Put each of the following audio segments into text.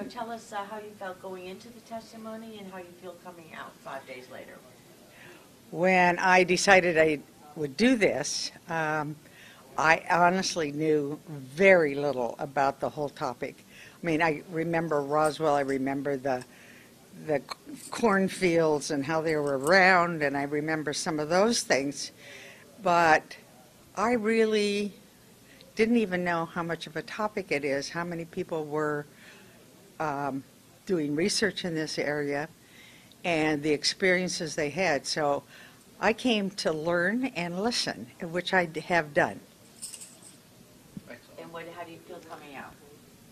Tell us how you felt going into the testimony and how you feel coming out 5 days later. When I decided I would do this, I honestly knew very little about the whole topic. I mean, I remember Roswell, I remember the cornfields and how they were around, and I remember some of those things, but I really didn't even know how much of a topic it is, how many people were doing research in this area, and the experiences they had. So I came to learn and listen, which I have done. And how do you feel coming out?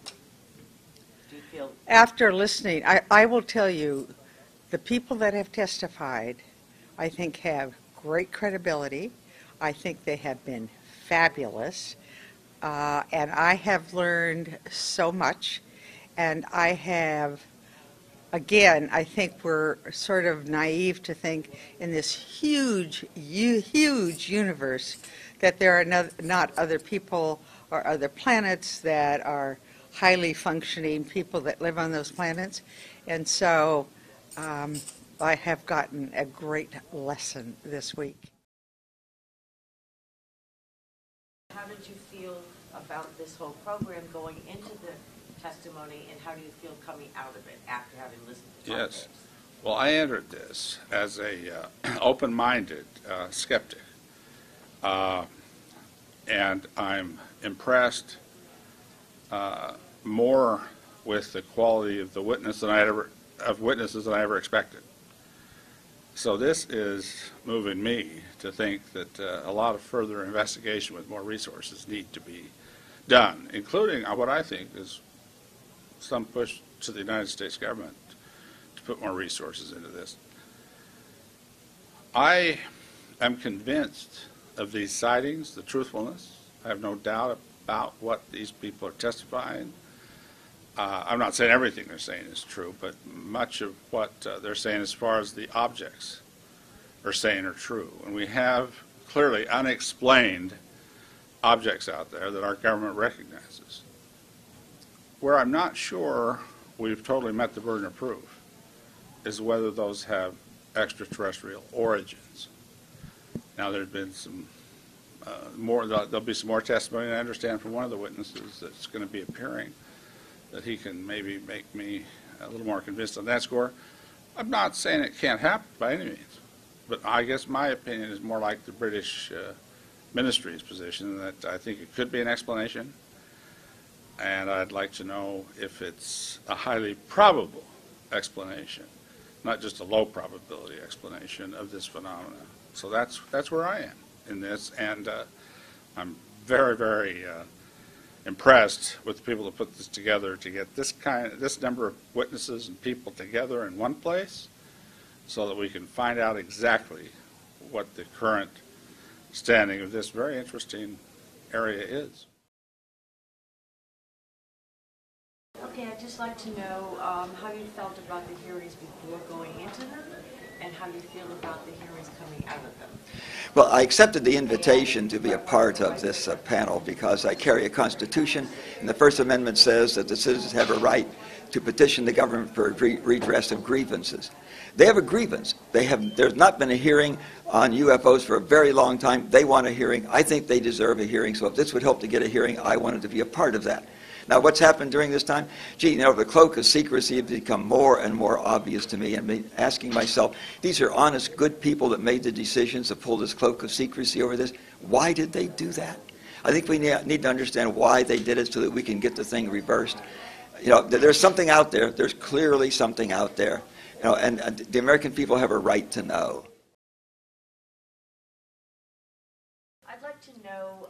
Do you feel... After listening, I will tell you, the people that have testified, I think, have great credibility. I think they have been fabulous. And I have learned so much. And I have, again, I think we're sort of naive to think in this huge, huge universe that there are not other people or other planets that are highly functioning people that live on those planets. And so I have gotten a great lesson this week. How did you feel about this whole program going into the testimony, and how do you feel coming out of it after having listened to Yes. Well, I entered this as a open-minded skeptic, and I'm impressed more with the quality of the witnesses than I ever expected. So this is moving me to think that a lot of further investigation with more resources need to be done, including what I think is some push to the United States government to put more resources into this. I am convinced of these sightings, the truthfulness. I have no doubt about what these people are testifying. I'm not saying everything they're saying is true, but much of what they're saying as far as the objects are saying are true. And we have clearly unexplained objects out there that our government recognizes. Where I'm not sure we've totally met the burden of proof is whether those have extraterrestrial origins. Now, there's been some there'll be some more testimony, and I understand from one of the witnesses that's going to be appearing that he can maybe make me a little more convinced on that score. I'm not saying it can't happen by any means, but I guess my opinion is more like the British ministry's position, that I think it could be an explanation, and I'd like to know if it's a highly probable explanation, not just a low probability explanation of this phenomena. So that's where I am in this, and I'm very, very impressed with the people that put this together to get this number of witnesses and people together in one place, so that we can find out exactly what the current standing of this very interesting area is. Okay, I'd just like to know how you felt about the hearings before going into them, and how you feel about the hearings coming out of them. Well, I accepted the invitation to be a part of this panel because I carry a constitution, and the First Amendment says that the citizens have a right to petition the government for redress of grievances. They have a grievance. There's not been a hearing on UFOs for a very long time. They want a hearing. I think they deserve a hearing, so if this would help to get a hearing, I wanted to be a part of that. Now, what's happened during this time? Gee, the cloak of secrecy has become more and more obvious to me. I'm asking myself, these are honest, good people that made the decisions to pull this cloak of secrecy over this. Why did they do that? I think we need to understand why they did it so that we can get the thing reversed. There's something out there. There's clearly something out there. And the American people have a right to know. I'd like to know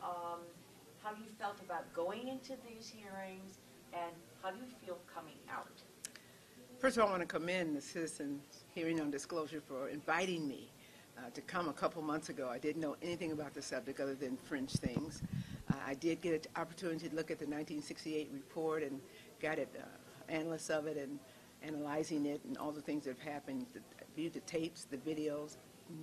how you felt about going into these hearings, and how do you feel coming out? First of all, I want to commend the Citizens Hearing on Disclosure for inviting me to come a couple months ago. I didn't know anything about the subject other than fringe things. I did get an opportunity to look at the 1968 report and got analysts of it and analyzing it and all the things that have happened, viewed the tapes, the videos.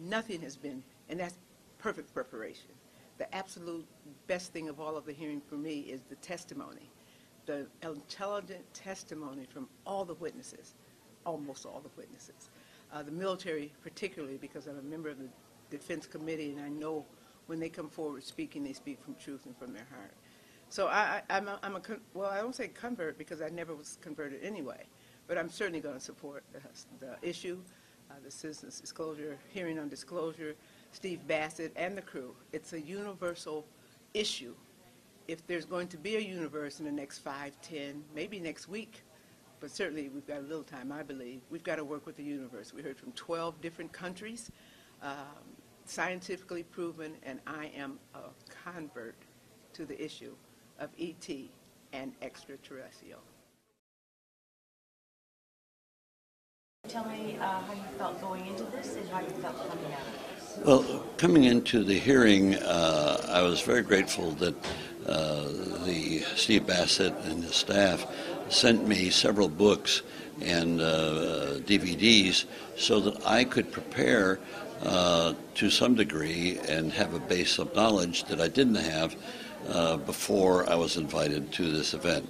Nothing has been, and that's perfect preparation. The absolute best thing of all of the hearing for me is the testimony. the intelligent testimony from all the witnesses, almost all the witnesses. The military particularly, because I'm a member of the Defense Committee, and I know when they come forward speaking, they speak from truth and from their heart. So well, I don't say convert because I never was converted anyway, but I'm certainly going to support the issue, the citizens disclosure, hearing on disclosure, Steve Bassett and the crew. It's a universal issue. If there's going to be a universe in the next 5, 10, maybe next week, but certainly we've got a little time, I believe, we've got to work with the universe. We heard from 12 different countries, scientifically proven, and I am a convert to the issue of ET and extraterrestrial. Tell me how you felt going into this and how you felt coming out of this. Well, coming into the hearing, I was very grateful that the Steve Bassett and his staff sent me several books and DVDs so that I could prepare to some degree and have a base of knowledge that I didn't have before I was invited to this event.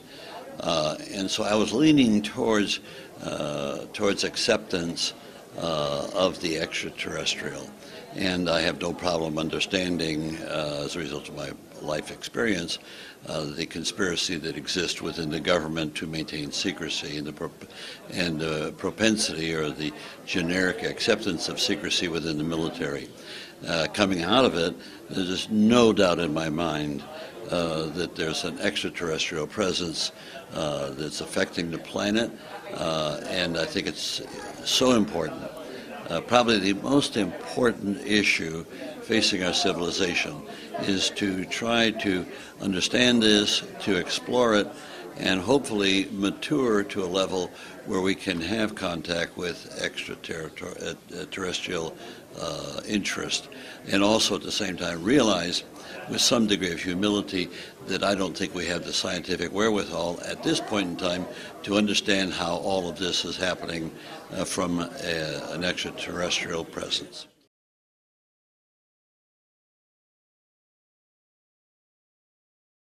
And so I was leaning towards acceptance of the extraterrestrial. And I have no problem understanding, as a result of my life experience, the conspiracy that exists within the government to maintain secrecy and the propensity or the generic acceptance of secrecy within the military. Coming out of it, there's no doubt in my mind that there's an extraterrestrial presence that's affecting the planet, and I think it's so important. Probably the most important issue facing our civilization is to try to understand this, to explore it, and hopefully mature to a level where we can have contact with extraterrestrial interest, and also at the same time realize with some degree of humility that I don't think we have the scientific wherewithal at this point in time to understand how all of this is happening from an extraterrestrial presence.